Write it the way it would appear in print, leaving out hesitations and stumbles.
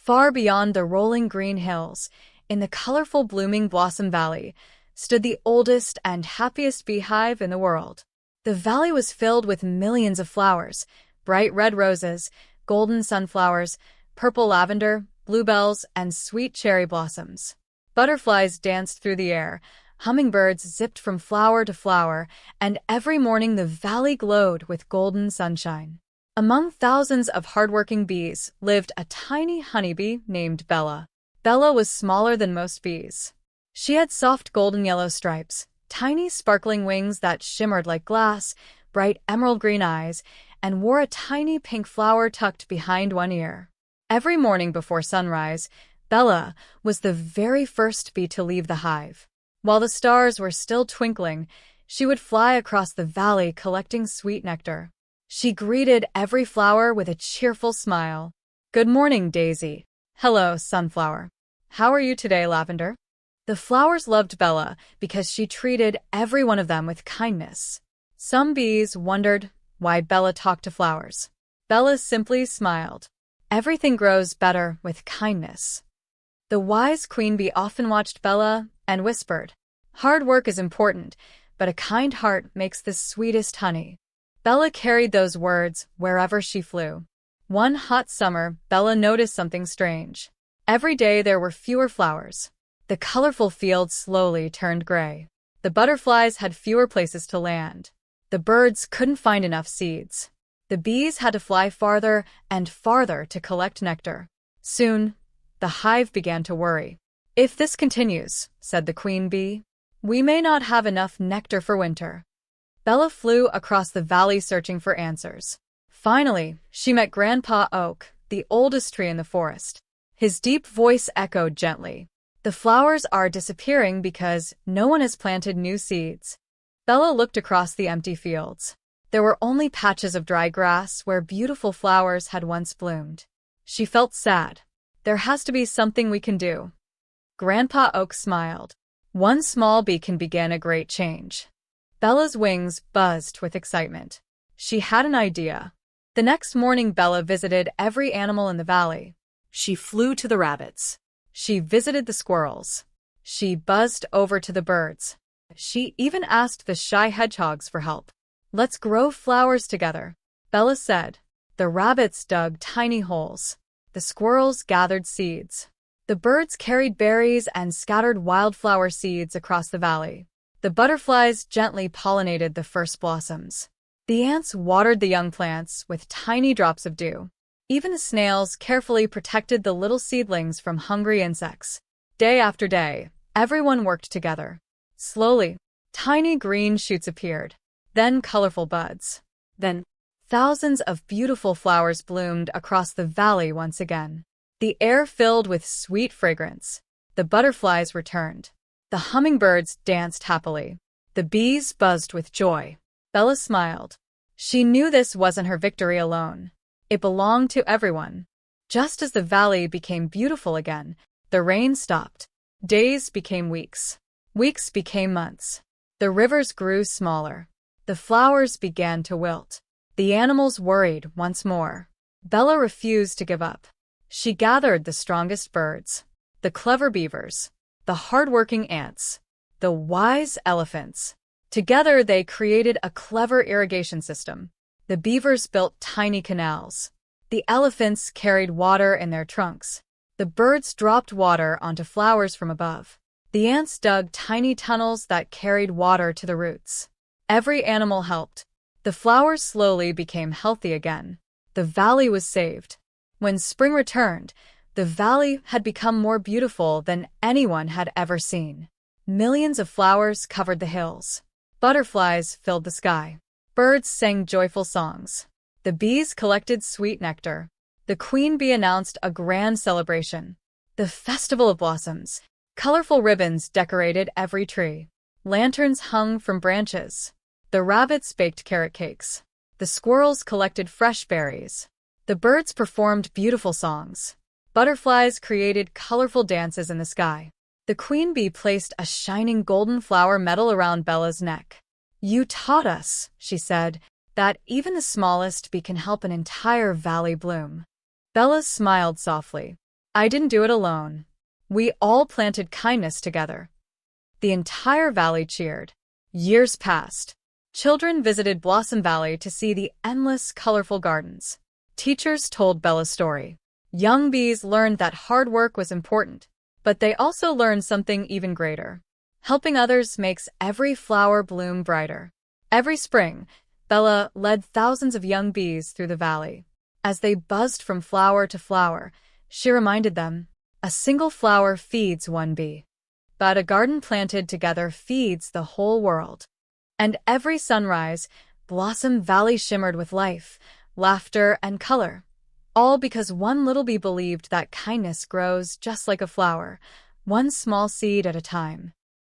Far beyond the rolling green hills, in the colorful blooming Blossom Valley, stood the oldest and happiest beehive in the world. The valley was filled with millions of flowers: bright red roses, golden sunflowers, purple lavender, bluebells, and sweet cherry blossoms. Butterflies danced through the air, hummingbirds zipped from flower to flower, and every morning the valley glowed with golden sunshine. Among thousands of hardworking bees lived a tiny honeybee named Bella. Bella was smaller than most bees. She had soft golden yellow stripes, tiny sparkling wings that shimmered like glass, bright emerald green eyes, and wore a tiny pink flower tucked behind one ear. Every morning before sunrise, Bella was the very first bee to leave the hive. While the stars were still twinkling, she would fly across the valley collecting sweet nectar. She greeted every flower with a cheerful smile. "Good morning, Daisy." "Hello, Sunflower." "How are you today, Lavender?" The flowers loved Bella because she treated every one of them with kindness. Some bees wondered why Bella talked to flowers. Bella simply smiled. Everything grows better with kindness. The wise queen bee often watched Bella and whispered, "Hard work is important, but a kind heart makes the sweetest honey." Bella carried those words wherever she flew. One hot summer, Bella noticed something strange. Every day there were fewer flowers. The colorful fields slowly turned gray. The butterflies had fewer places to land. The birds couldn't find enough seeds. The bees had to fly farther and farther to collect nectar. Soon, the hive began to worry. "If this continues," said the queen bee, "we may not have enough nectar for winter." Bella flew across the valley searching for answers. Finally, she met Grandpa Oak, the oldest tree in the forest. His deep voice echoed gently. "The flowers are disappearing because no one has planted new seeds." Bella looked across the empty fields. There were only patches of dry grass where beautiful flowers had once bloomed. She felt sad. "There has to be something we can do." Grandpa Oak smiled. "One small bee can begin a great change." Bella's wings buzzed with excitement. She had an idea. The next morning, Bella visited every animal in the valley. She flew to the rabbits. She visited the squirrels. She buzzed over to the birds. She even asked the shy hedgehogs for help. "Let's grow flowers together," Bella said. The rabbits dug tiny holes. The squirrels gathered seeds. The birds carried berries and scattered wildflower seeds across the valley. The butterflies gently pollinated the first blossoms. The ants watered the young plants with tiny drops of dew. Even the snails carefully protected the little seedlings from hungry insects. Day after day, everyone worked together. Slowly, tiny green shoots appeared, then colorful buds. Then, thousands of beautiful flowers bloomed across the valley once again. The air filled with sweet fragrance. The butterflies returned. The hummingbirds danced happily. The bees buzzed with joy. Bella smiled. She knew this wasn't her victory alone. It belonged to everyone. Just as the valley became beautiful again, the rain stopped. Days became weeks. Weeks became months. The rivers grew smaller. The flowers began to wilt. The animals worried once more. Bella refused to give up. She gathered the strongest birds, the clever beavers, the hardworking ants, the wise elephants. Together they created a clever irrigation system. The beavers built tiny canals. The elephants carried water in their trunks. The birds dropped water onto flowers from above. The ants dug tiny tunnels that carried water to the roots. Every animal helped. The flowers slowly became healthy again. The valley was saved. When spring returned, the valley had become more beautiful than anyone had ever seen. Millions of flowers covered the hills. Butterflies filled the sky. Birds sang joyful songs. The bees collected sweet nectar. The queen bee announced a grand celebration. The Festival of Blossoms. Colorful ribbons decorated every tree. Lanterns hung from branches. The rabbits baked carrot cakes. The squirrels collected fresh berries. The birds performed beautiful songs. Butterflies created colorful dances in the sky. The queen bee placed a shining golden flower medal around Bella's neck. "You taught us," she said, "that even the smallest bee can help an entire valley bloom." Bella smiled softly. I didn't do it alone. We all planted kindness together. The entire valley cheered. Years passed. Children visited Blossom Valley to see the endless, colorful gardens. Teachers told Bella's story. Young bees learned that hard work was important, but they also learned something even greater. Helping others makes every flower bloom brighter. Every spring, Bella led thousands of young bees through the valley. As they buzzed from flower to flower, she reminded them, a single flower feeds one bee, but a garden planted together feeds the whole world. And every sunrise, Blossom Valley shimmered with life, laughter, and color, all because one little bee believed that kindness grows just like a flower, one small seed at a time.